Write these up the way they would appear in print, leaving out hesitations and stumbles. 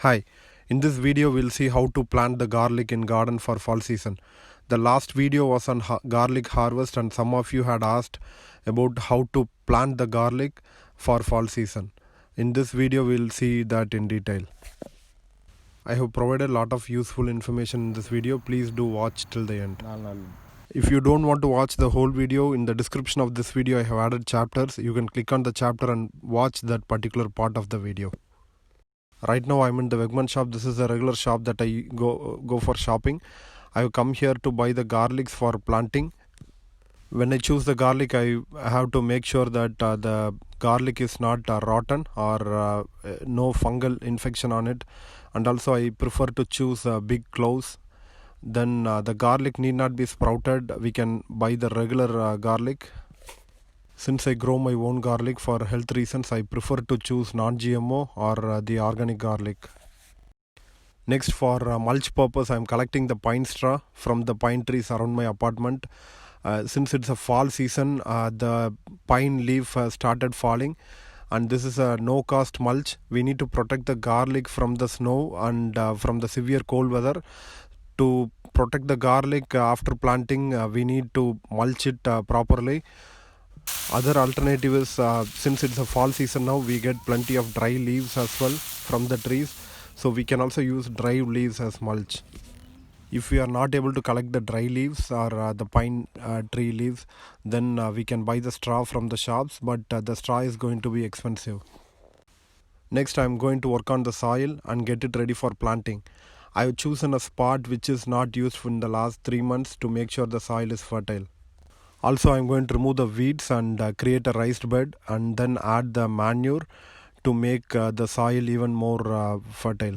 Hi, in this video we'll see how to plant the garlic in garden for fall season. The last video was on garlic harvest and some of you had asked about how to plant the garlic for fall season. In this video we'll see that in detail. I have provided a lot of useful information in this video. Please do watch till the end. If you don't want to watch the whole video, in the description of this video I have added chapters. You can click on the chapter and watch that particular part of the video. Right now I'm in the Wegman shop. This is a regular shop that I go for shopping. I have come here to buy the garlics for planting. When I choose the garlic, I have to make sure that the garlic is not rotten or no fungal infection on it. And also I prefer to choose big cloves. Then the garlic need not be sprouted. We can buy the regular garlic. Since I grow my own garlic for health reasons, I prefer to choose non-GMO or the organic garlic. Next, for mulch purpose, I am collecting the pine straw from the pine trees around my apartment. Since it's a fall season, the pine leaf has started falling, and this is a no-cost mulch. We need to protect the garlic from the snow and from the severe cold weather. To protect the garlic after planting, we need to mulch it properly. Other alternative is, since it's a fall season now, we get plenty of dry leaves as well from the trees, so we can also use dry leaves as mulch. If we are not able to collect the dry leaves or the pine tree leaves, then we can buy the straw from the shops, but the straw is going to be expensive. Next, I am going to work on the soil and get it ready for planting. I have chosen a spot which is not used in the last 3 months to make sure the soil is fertile. Also, I am going to remove the weeds and create a raised bed and then add the manure to make the soil even more fertile.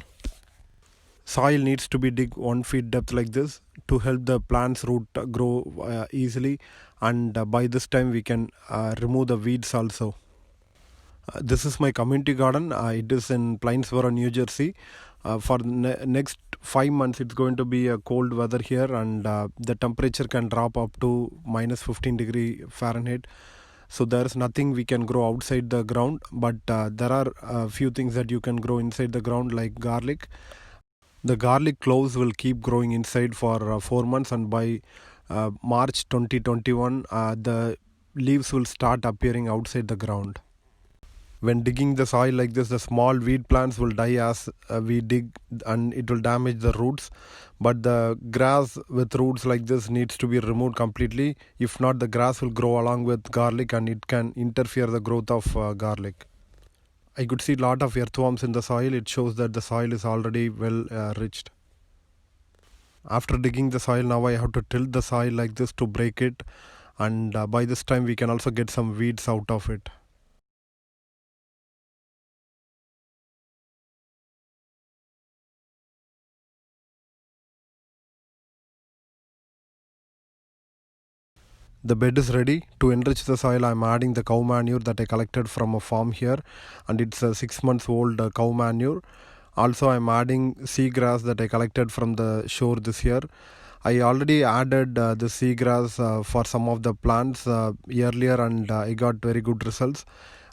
Soil needs to be dig 1 feet depth like this to help the plant's root grow easily, and by this time we can remove the weeds also. This is my community garden. It is in Plainsboro, New Jersey. For next 5 months it's going to be a cold weather here, and the temperature can drop up to minus 15 degree Fahrenheit. So there is nothing we can grow outside the ground, but there are a few things that you can grow inside the ground, like garlic. The garlic cloves will keep growing inside for 4 months, and by March 2021 the leaves will start appearing outside the ground. When digging the soil like this, the small weed plants will die as we dig, and it will damage the roots. But the grass with roots like this needs to be removed completely. If not, the grass will grow along with garlic and it can interfere the growth of garlic. I could see a lot of earthworms in the soil. It shows that the soil is already well enriched. After digging the soil, now I have to tilt the soil like this to break it, and by this time we can also get some weeds out of it. The bed is ready. To enrich the soil, I am adding the cow manure that I collected from a farm here, and it's a 6 months old cow manure. Also, I am adding seagrass that I collected from the shore this year. I already added the seagrass for some of the plants earlier, and I got very good results.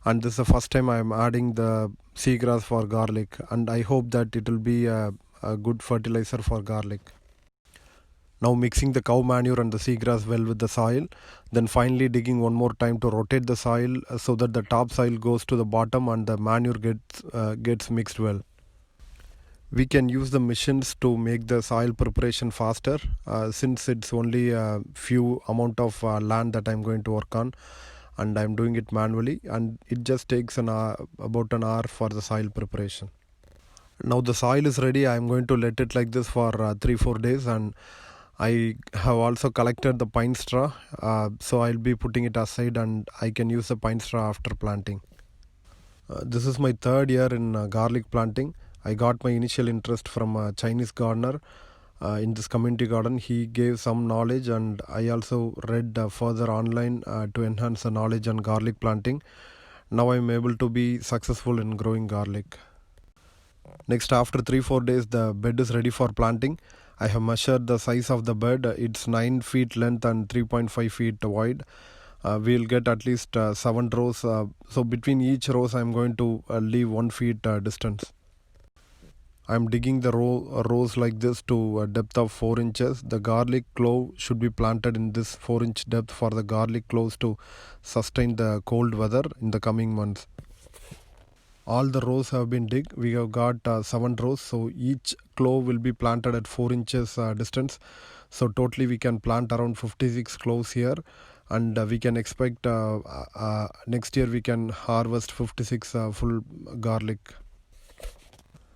And this is the first time I am adding the seagrass for garlic, and I hope that it will be a good fertilizer for garlic. Now mixing the cow manure and the seagrass well with the soil, then finally digging one more time to rotate the soil so that the top soil goes to the bottom and the manure gets mixed well. We can use the machines to make the soil preparation faster, since it's only a few amount of land that I'm going to work on, and I'm doing it manually, and it just takes about an hour for the soil preparation. Now the soil is ready. I'm going to let it like this for 3-4 days, and I have also collected the pine straw, so I'll be putting it aside and I can use the pine straw after planting. This is my 3rd year in garlic planting. I got my initial interest from a Chinese gardener in this community garden. He gave some knowledge, and I also read further online to enhance the knowledge on garlic planting. Now I'm able to be successful in growing garlic. Next, after 3-4 days, the bed is ready for planting. I have measured the size of the bed. It's 9 feet length and 3.5 feet wide. We'll get at least 7 rows. So between each rows, I'm going to leave 1 feet distance. I'm digging the rows like this to a depth of 4 inches. The garlic clove should be planted in this 4-inch depth for the garlic cloves to sustain the cold weather in the coming months. All the rows have been digged. We have got 7 rows, so each clove will be planted at 4 inches distance. So totally we can plant around 56 cloves here, and we can expect next year we can harvest 56 full garlic.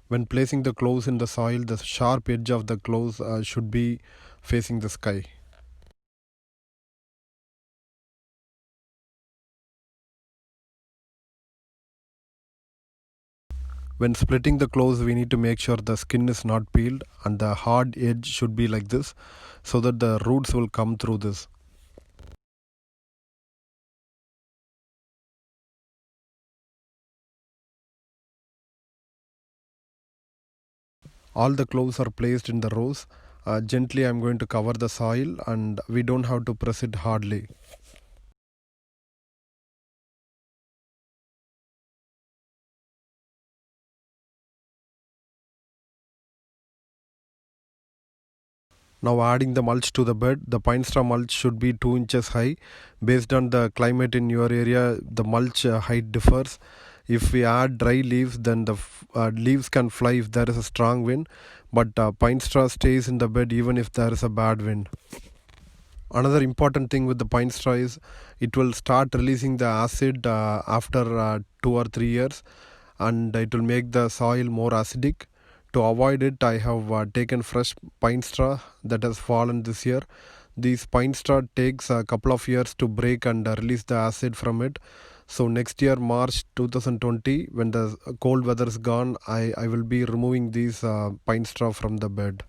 When placing the cloves in the soil, the sharp edge of the cloves should be facing the sky. When splitting the cloves, we need to make sure the skin is not peeled and the hard edge should be like this so that the roots will come through this. All the cloves are placed in the rows. Gently I'm going to cover the soil, and we don't have to press it hardly. Now adding the mulch to the bed. The PineStraw mulch should be 2 inches high. Based on the climate in your area, the mulch height differs. If we add dry leaves, then the leaves can fly if there is a strong wind, but PineStraw stays in the bed even if there is a bad wind. Another important thing with the PineStraw is it will start releasing the acid after 2 or 3 years, and it will make the soil more acidic. To avoid it, I have taken fresh PineStraw that has fallen this year. These PineStraw takes a couple of years to break and release the acid from it. So next year, March 2020, when the cold weather is gone, I will be removing these PineStraw from the bed.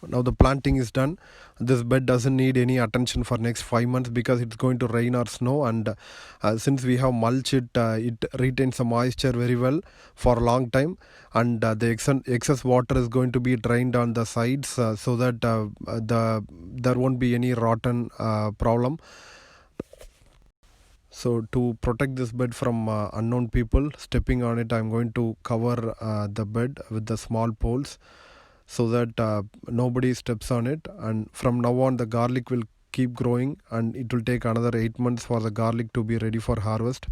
Now the planting is done. This bed doesn't need any attention for next 5 months because it's going to rain or snow, and since we have mulch, it retains the moisture very well for a long time, and the excess water is going to be drained on the sides so that there won't be any rotten problem. So to protect this bed from unknown people stepping on it, I'm going to cover the bed with the small poles so that nobody steps on it. And from now on, the garlic will keep growing, and it will take another 8 months for the garlic to be ready for harvest.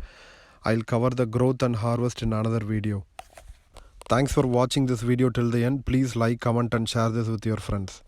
I'll cover the growth and harvest in another video. Thanks for watching this video till the end. Please like, comment and share this with your friends.